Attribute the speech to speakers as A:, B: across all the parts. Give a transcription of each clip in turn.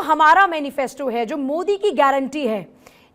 A: हमारा मैनिफेस्टो है, जो मोदी की गारंटी है,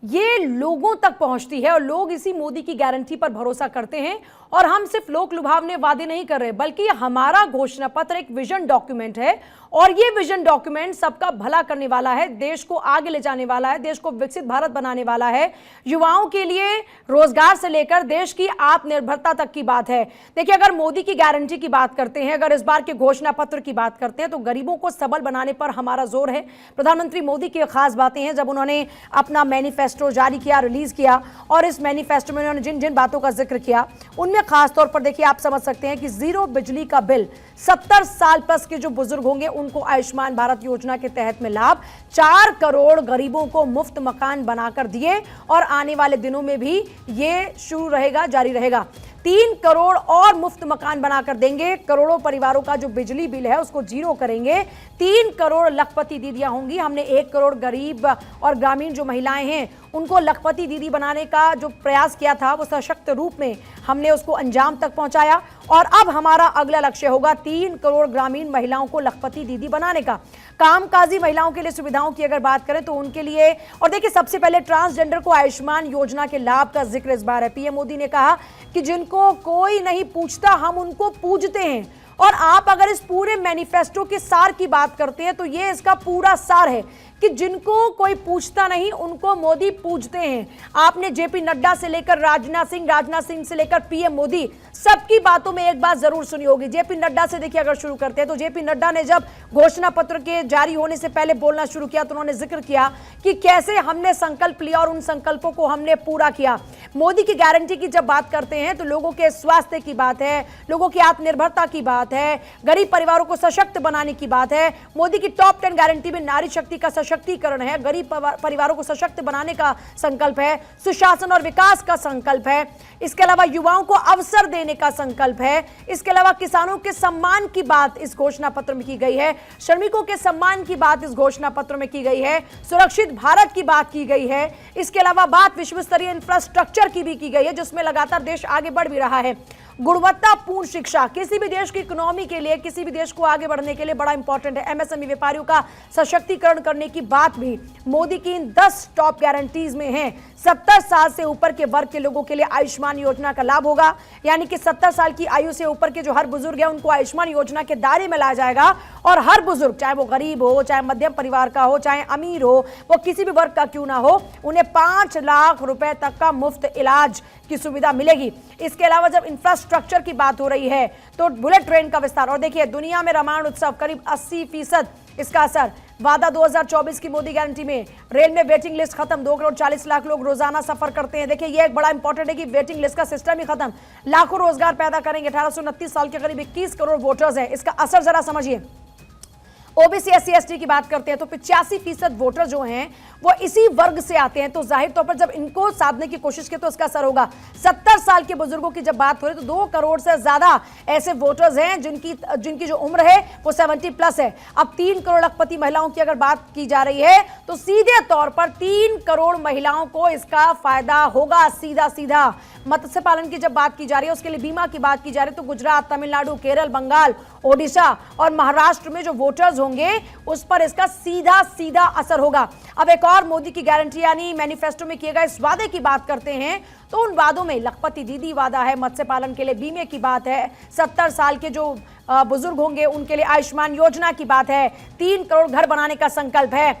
A: ये लोगों तक पहुंचती है और लोग इसी मोदी की गारंटी पर भरोसा करते हैं। और हम सिर्फ लोक लुभावने वादे नहीं कर रहे, बल्कि हमारा घोषणा पत्र एक विजन डॉक्यूमेंट है और ये विजन डॉक्यूमेंट सबका भला करने वाला है, देश को आगे ले जाने वाला है, देश को विकसित भारत बनाने वाला है। युवाओं के लिए रोजगार से लेकर देश की आत्मनिर्भरता तक की बात है। देखिए, अगर मोदी की गारंटी की बात करते हैं, अगर इस बार के घोषणा पत्र की बात करते हैं, तो गरीबों को सबल बनाने पर हमारा जोर है। प्रधानमंत्री मोदी की खास बातें हैं जब उन्होंने अपना मैनिफेस्टो जारी किया, रिलीज किया, और इस मैनिफेस्टो में उन्होंने जिन जिन बातों का जिक्र किया उनमें खास तौर पर देखिए आप समझ सकते हैं कि जीरो बिजली का बिल, 70 साल प्लस के जो बुजुर्ग होंगे उनको आयुष्मान भारत योजना के तहत में लाभ, 4 करोड़ गरीबों को मुफ्त मकान बनाकर दिए और आने वाले दिनों में भी ये शुरू रहेगा, जारी रहेगा। 3 करोड़ और मुफ्त मकान बनाकर देंगे, करोड़ों परिवारों का जो बिजली बिल है उसको जीरो करेंगे। 3 करोड़ लखपति दीदियां होंगी। हमने 1 करोड़ गरीब और ग्रामीण जो महिलाएं हैं उनको लखपति दीदी बनाने का जो प्रयास किया था वो सशक्त रूप में हमने उसको अंजाम तक पहुंचाया। और अब हमारा अगला लक्ष्य होगा 3 करोड़ ग्रामीण महिलाओं को लखपति दीदी बनाने का। कामकाजी महिलाओं के लिए सुविधाओं की अगर बात करें तो उनके लिए, और देखिए सबसे पहले ट्रांसजेंडर को आयुष्मान योजना के लाभ का जिक्र इस बार है। पीएम मोदी ने कहा कि जिनको कोई नहीं पूछता हम उनको पूजते हैं। और आप अगर इस पूरे मैनिफेस्टो के सार की बात करते हैं तो ये इसका पूरा सार है कि जिनको कोई पूछता नहीं उनको मोदी पूजते हैं। आपने जेपी नड्डा से लेकर राजनाथ सिंह से लेकर पीएम मोदी सबकी बातों में एक बात जरूर सुनी होगी। जेपी नड्डा से देखिए अगर शुरू करते हैं तो जेपी नड्डा ने जब घोषणा पत्र के जारी होने से पहले बोलना शुरू किया तो उन्होंने जिक्र किया कि कैसे हमने संकल्प लिया और उन संकल्पों को हमने पूरा किया। मोदी की गारंटी की जब बात करते हैं तो लोगों के स्वास्थ्य की बात है, लोगों की आत्मनिर्भरता की बात है, गरीब परिवारों को सशक्त बनाने की बात है। मोदी की टॉप 10 गारंटी में नारी शक्ति का सशक्तिकरण है, गरीब परिवारों को सशक्त बनाने का संकल्प है, सुशासन और विकास का संकल्प है, इसके अलावा युवाओं को अवसर देने का संकल्प है, इसके अलावा किसानों के सम्मान की बात इस घोषणा पत्र में की गई है, श्रमिकों के सम्मान की बात इस घोषणा पत्र में की गई है, सुरक्षित भारत की बात की गई है, इसके अलावा बात विश्व स्तरीय इंफ्रास्ट्रक्चर की भी की गई है जिसमें लगातार देश आगे बढ़ भी रहा है। गुणवत्तापूर्ण शिक्षा किसी भी देश की इकोनॉमी के लिए, किसी भी देश को आगे बढ़ने के लिए बड़ा इंपॉर्टेंट है। एमएसएमई व्यापारियों का सशक्तिकरण करने की बात भी मोदी की इन 10 टॉप गारंटीज में है। 70 साल से ऊपर के वर्ग के लोगों के लिए आयुष्मान योजना का लाभ होगा, यानी कि 70 साल की आयु से ऊपर के जो हर बुजुर्ग है उनको आयुष्मान योजना के दायरे में लाया जाएगा। और हर बुजुर्ग, चाहे वो गरीब हो, चाहे मध्यम परिवार का हो, चाहे अमीर हो, वो किसी भी वर्ग का क्यों ना हो, उन्हें 5 लाख रुपए तक का मुफ्त इलाज की सुविधा मिलेगी। इसके अलावा जब इंफ्रास्ट्रक्चर की बात हो रही है तो बुलेट ट्रेन का विस्तार, और देखिए दुनिया में रामायण उत्सव करीब 80% इसका असर। वादा 2024 की मोदी गारंटी में रेल में वेटिंग लिस्ट खत्म, 2 करोड़ 40 लाख लोग रोजाना सफर करते हैं। देखिए ये एक बड़ा इंपॉर्टेंट है कि वेटिंग लिस्ट का सिस्टम ही खत्म, लाखों रोजगार पैदा करेंगे। 1829 साल के करीब 21 करोड़ वोटर्स हैं, इसका असर जरा समझिए। ओबीसी एससी एसटी की बात करते हैं तो 85% वोटर जो हैं वो इसी वर्ग से आते हैं, तो जाहिर तौर पर जब इनको साधने की कोशिश की तो इसका असर होगा। 70 साल के बुजुर्गों की जब बात हो रही है तो 2 करोड़ से ज्यादा ऐसे वोटर्स हैं जिनकी जो उम्र है वो 70 प्लस है। अब 3 करोड़ लखपति महिलाओं की अगर बात की जा रही है तो सीधे तौर पर 3 करोड़ महिलाओं को इसका फायदा होगा, सीधा सीधा। मत्स्य पालन की जब बात की जा रही है, उसके लिए बीमा की बात की जा रही है, तो गुजरात, तमिलनाडु, केरल, बंगाल, ओडिशा और महाराष्ट्र में जो वोटर्स होंगे उस पर इसका सीधा सीधा असर होगा। अब एक और मोदी की गारंटी यानी मैनिफेस्टो में किए गए इस वादे की बात करते हैं तो उन वादों में लखपति दीदी वादा है, मत्स्य पालन के लिए बीमे की बात है, 70 साल के जो बुजुर्ग होंगे उनके लिए आयुष्मान योजना की बात है, 3 करोड़ घर बनाने का संकल्प है,